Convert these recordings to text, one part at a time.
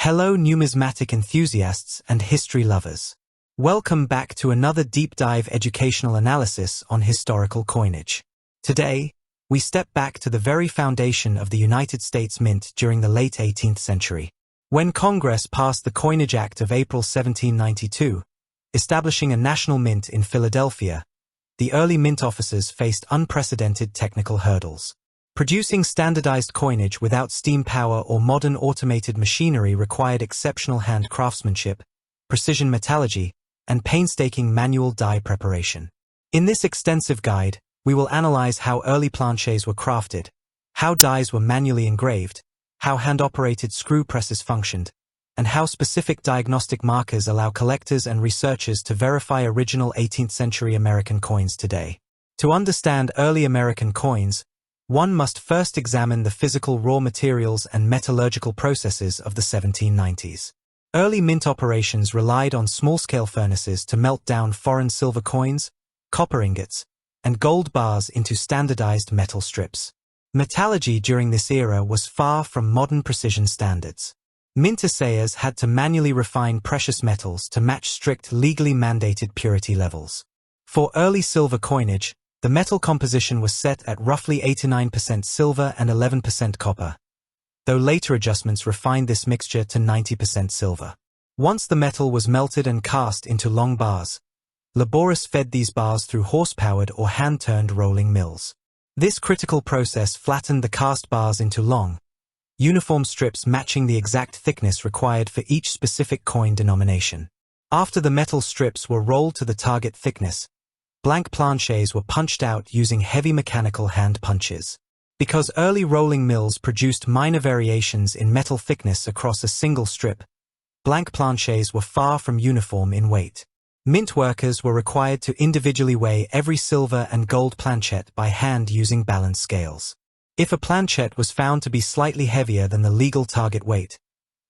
Hello numismatic enthusiasts and history lovers. Welcome back to another deep dive educational analysis on historical coinage. Today, we step back to the very foundation of the United States Mint during the late 18th century. When Congress passed the Coinage Act of April 1792, establishing a national mint in Philadelphia, the early mint officers faced unprecedented technical hurdles. Producing standardized coinage without steam power or modern automated machinery required exceptional hand craftsmanship, precision metallurgy, and painstaking manual die preparation. In this extensive guide, we will analyze how early planchets were crafted, how dies were manually engraved, how hand-operated screw presses functioned, and how specific diagnostic markers allow collectors and researchers to verify original 18th century American coins today. To understand early American coins, one must first examine the physical raw materials and metallurgical processes of the 1790s. Early mint operations relied on small-scale furnaces to melt down foreign silver coins, copper ingots, and gold bars into standardized metal strips. Metallurgy during this era was far from modern precision standards. Mint assayers had to manually refine precious metals to match strict legally mandated purity levels. For early silver coinage, the metal composition was set at roughly 89% silver and 11% copper, though later adjustments refined this mixture to 90% silver. Once the metal was melted and cast into long bars, laborists fed these bars through horse-powered or hand-turned rolling mills. This critical process flattened the cast bars into long, uniform strips matching the exact thickness required for each specific coin denomination. After the metal strips were rolled to the target thickness, blank planchets were punched out using heavy mechanical hand punches. Because early rolling mills produced minor variations in metal thickness across a single strip, blank planchets were far from uniform in weight. Mint workers were required to individually weigh every silver and gold planchet by hand using balance scales. If a planchet was found to be slightly heavier than the legal target weight,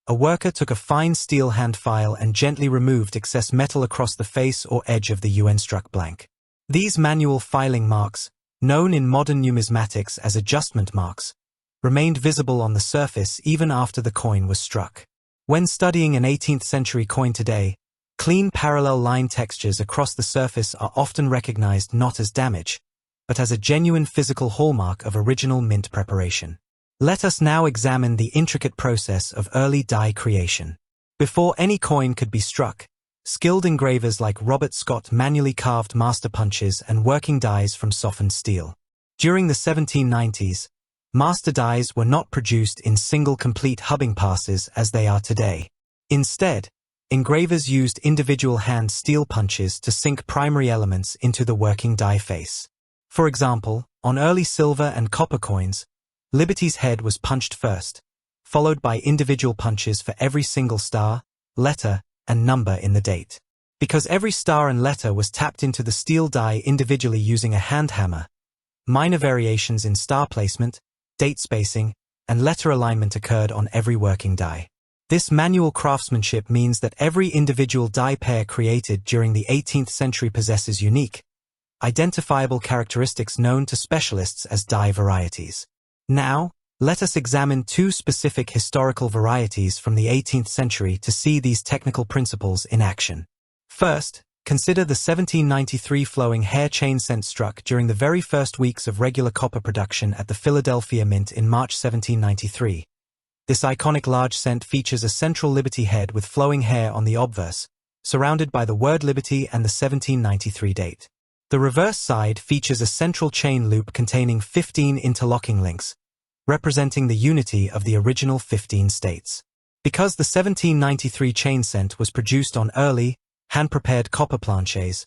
a worker took a fine steel hand file and gently removed excess metal across the face or edge of the UN-struck blank. These manual filing marks, known in modern numismatics as adjustment marks, remained visible on the surface even after the coin was struck. When studying an 18th century coin today, clean parallel line textures across the surface are often recognized not as damage, but as a genuine physical hallmark of original mint preparation. Let us now examine the intricate process of early die creation. Before any coin could be struck, skilled engravers like Robert Scott manually carved master punches and working dies from softened steel. During the 1790s, master dies were not produced in single complete hubbing passes as they are today. Instead, engravers used individual hand steel punches to sink primary elements into the working die face. For example, on early silver and copper coins, Liberty's head was punched first, followed by individual punches for every single star, letter, and number in the date. Because every star and letter was tapped into the steel die individually using a hand hammer, minor variations in star placement, date spacing, and letter alignment occurred on every working die. This manual craftsmanship means that every individual die pair created during the 18th century possesses unique, identifiable characteristics known to specialists as die varieties. Now, let us examine two specific historical varieties from the 18th century to see these technical principles in action. First, consider the 1793 flowing hair chain cent struck during the very first weeks of regular copper production at the Philadelphia Mint in March 1793. This iconic large cent features a central Liberty head with flowing hair on the obverse, surrounded by the word Liberty and the 1793 date. The reverse side features a central chain loop containing 15 interlocking links, representing the unity of the original 15 states. Because the 1793 chain cent was produced on early, hand-prepared copper planchets,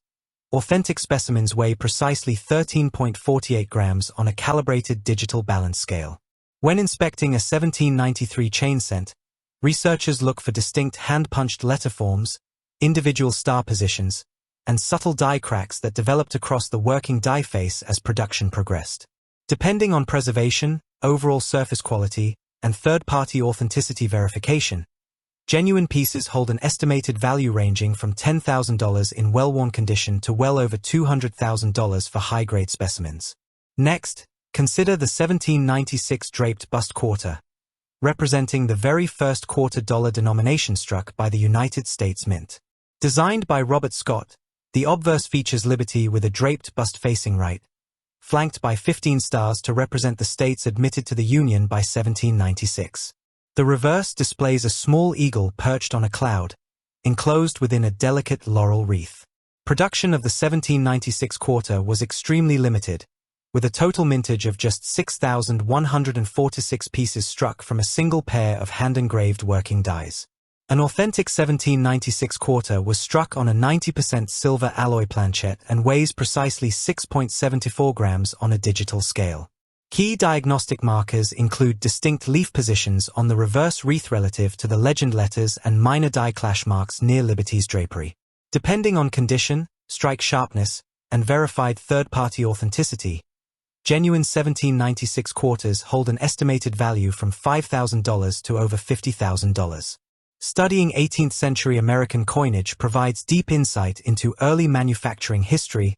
authentic specimens weigh precisely 13.48 grams on a calibrated digital balance scale. When inspecting a 1793 chain cent, researchers look for distinct hand-punched letter forms, individual star positions, and subtle die cracks that developed across the working die face as production progressed. Depending on preservation, overall surface quality, and third-party authenticity verification, genuine pieces hold an estimated value ranging from $10,000 in well-worn condition to well over $200,000 for high-grade specimens. Next, consider the 1796 draped bust quarter, representing the very first $quarter denomination struck by the United States Mint. Designed by Robert Scott, the obverse features Liberty with a draped bust facing right, flanked by 15 stars to represent the states admitted to the Union by 1796. The reverse displays a small eagle perched on a cloud, enclosed within a delicate laurel wreath. Production of the 1796 quarter was extremely limited, with a total mintage of just 6,146 pieces struck from a single pair of hand-engraved working dies. An authentic 1796 quarter was struck on a 90% silver alloy planchette and weighs precisely 6.74 grams on a digital scale. Key diagnostic markers include distinct leaf positions on the reverse wreath relative to the legend letters and minor die clash marks near Liberty's drapery. Depending on condition, strike sharpness, and verified third-party authenticity, genuine 1796 quarters hold an estimated value from $5,000 to over $50,000. Studying 18th century American coinage provides deep insight into early manufacturing history,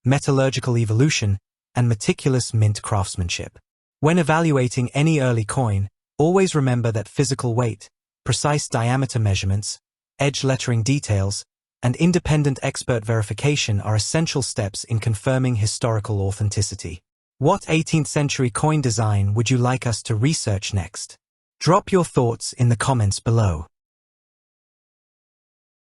metallurgical evolution, and meticulous mint craftsmanship. When evaluating any early coin, always remember that physical weight, precise diameter measurements, edge lettering details, and independent expert verification are essential steps in confirming historical authenticity. What 18th century coin design would you like us to research next? Drop your thoughts in the comments below.